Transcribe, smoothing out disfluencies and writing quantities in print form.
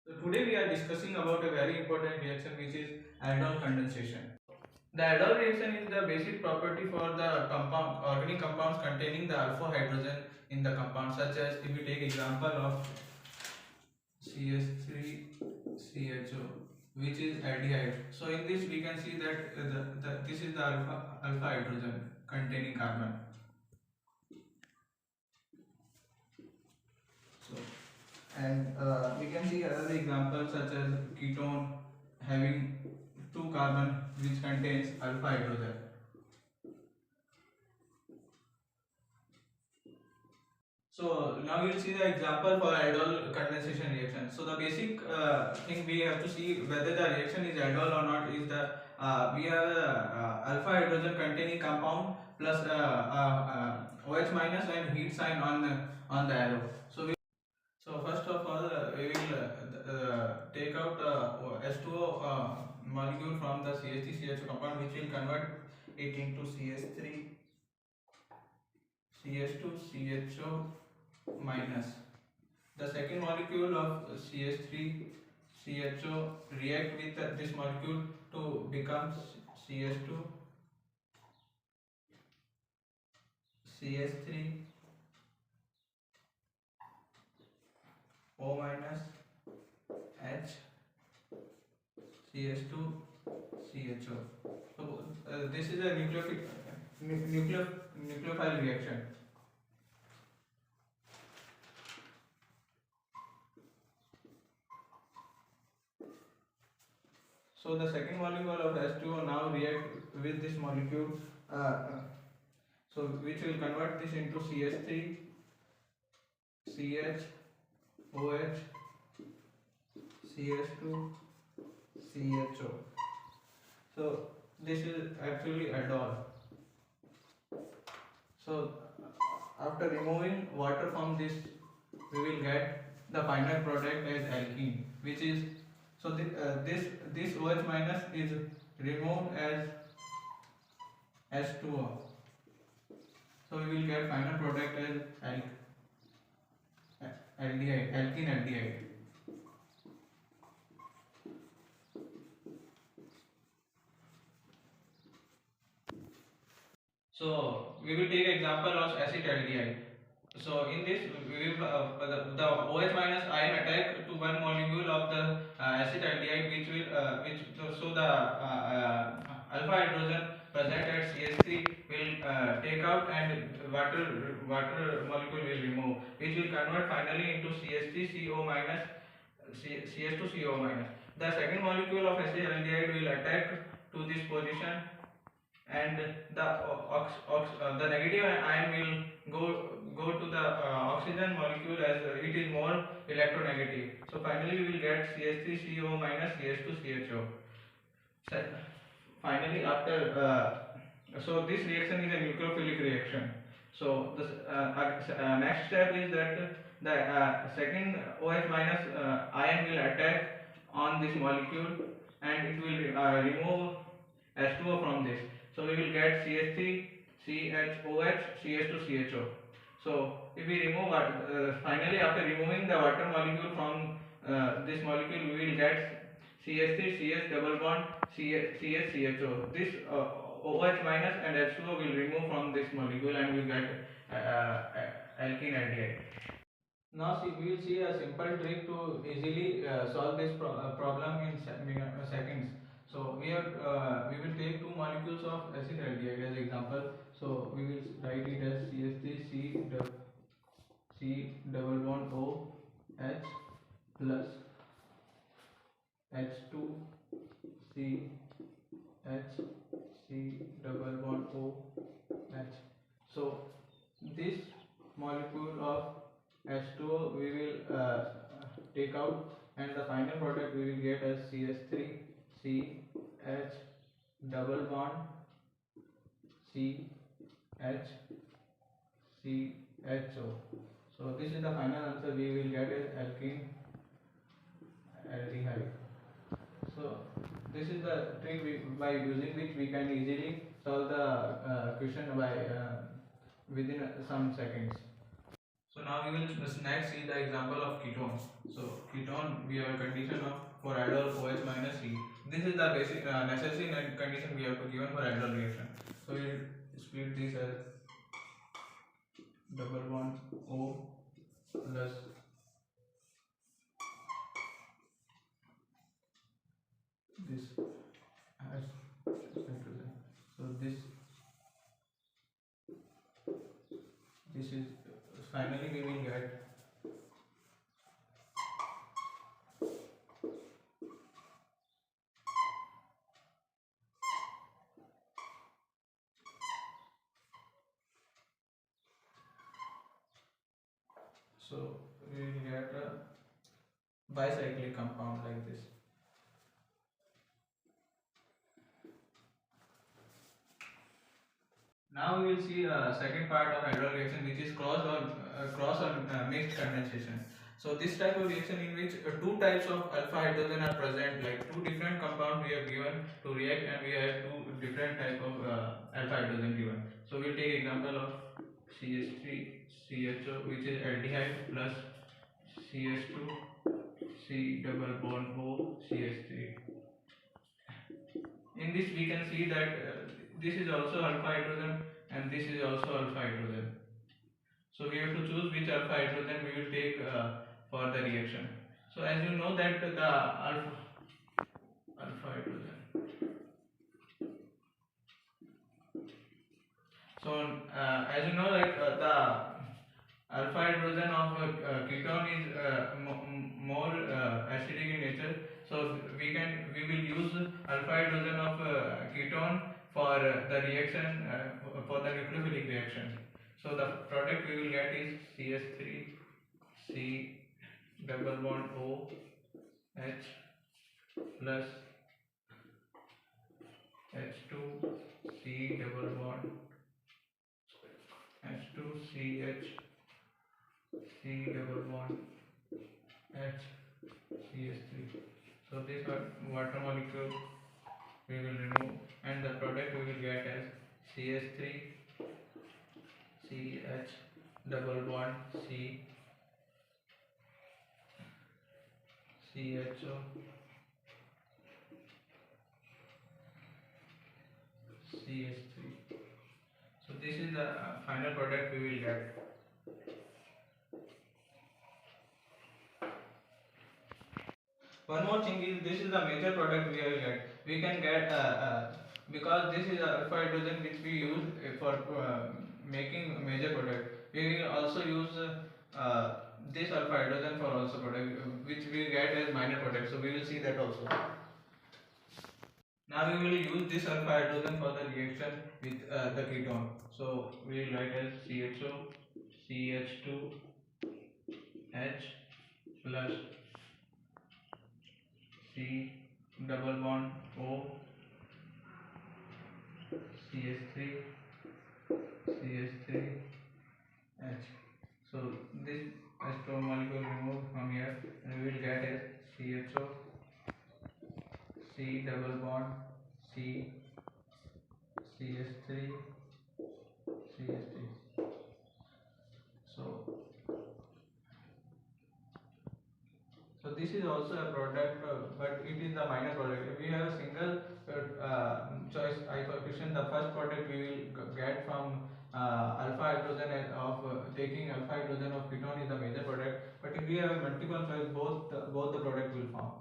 So today we are discussing about a very important reaction which is aldol condensation. The aldol reaction is the basic property for the organic compounds containing the alpha hydrogen in the compound, such as if we take example of CH3CHO, which is aldehyde. So in this we can see that this is the alpha hydrogen containing carbon. So and we can see other examples such as ketone having two carbon which contains alpha hydrogen. So now we'll see the example for aldol condensation reaction. So the basic thing we have to see whether the reaction is aldol or not is the we have alpha hydrogen containing compound plus OH minus and heat sign on the arrow. So first of all we will take out H2O molecule from the CH3CHO compound, which will convert it into CH3 CH2CHO minus. The second molecule of CH3CHO react with this molecule to become CH2CH3O minus H CH2CHO. So this is a nucleophile reaction. So the second molecule of H2O now react with this molecule, so which will convert this into CH3 CH OH CH2 CHO. So this is actually aldol. So after removing water from this, we will get the final product as alkene, which is so this OH minus is removed as H2O. So we will get final product as aldehyde, alkene aldehyde. So we will take example of acetaldehyde. So in this we will the OH minus ion attack to one molecule of the acetaldehyde, which will so the alpha hydrogen present at CH3 will take out and water molecule will remove, which will convert finally into CH3CO minus CH2CO minus. The second molecule of acetaldehyde will attack to this position, and the negative ion will go to the oxygen molecule as it is more electronegative. So finally we will get CH3CO minus CH2CHO. Finally after so this reaction is a nucleophilic reaction. So the next step is that the second OH minus ion will attack on this molecule, and it will remove H2O from this. So we will get CH3 CHOH CH2CHO. So if we remove finally after removing the water molecule from this molecule, we will get CH3 CH double bond CHCHO. This OH minus and H2O will remove from this molecule, and we will get alkene aldehyde. Now see, we will see a simple trick to easily solve this problem in seconds. So we will take two molecules of acetaldehyde as example. So we will write it as CH3 C double bond O H plus H2 C H C double bond O H. So this molecule of H2O we will take out, and the final product we will get as CH3 C H double bond C H C H O. So this is the final answer we will get as alkene aldehyde. So this is the trick by using which we can easily solve the question by within some seconds. So now we will next see the example of ketone. So ketone, we have a condition of for aldol OH minus C. This is the basic necessary condition we have to given for aldol reaction. So we will split this as double bond O plus this as hydrogen. So this is finally we will get so we will get a bicyclic compound like this. Now we will see second part of hydrol reaction, which is cross or mixed condensation. So this type of reaction in which two types of alpha hydrogen are present, like two different compounds we have given to react, and we have two different type of alpha hydrogen given. So we will take example of CH3CHO, which is aldehyde, plus CH2 C double bond O CH3. In this we can see that this is also alpha hydrogen and this is also alpha hydrogen. So we have to choose which alpha hydrogen we will take for the reaction. So as you know that the alpha hydrogen. So as you know that the alpha hydrogen of ketone is more acidic in nature. So we will use alpha hydrogen of ketone for the reaction for the nucleophilic reaction. So the product we will get is CH3 C double bond O H plus H2 C double bond H2 CH C double bond H CH3. So this water molecule we will remove, and the product we will get as CH3 CH double bond C CHO CH3. So this is the final product we will get. One more thing is, this is the major product we will get. We can get because this is alpha hydrogen which we use for making major product. We will also use this alpha hydrogen for also product which we get as minor product. So we will see that also. Now we will use this alpha hydrogen for the reaction with the ketone. So we will write as CHO CH2 H plus C double bond O CH3 CH3 H. So this acetone molecule removed from here, and we will get as CHO C double bond C CH3 CH3. So this is also a product, but it is the minor product. If we have a single choice coefficient, the first product we will get from alpha hydrogen of taking alpha hydrogen of ketone is the major product. But if we have a multiple choice, both the product will form.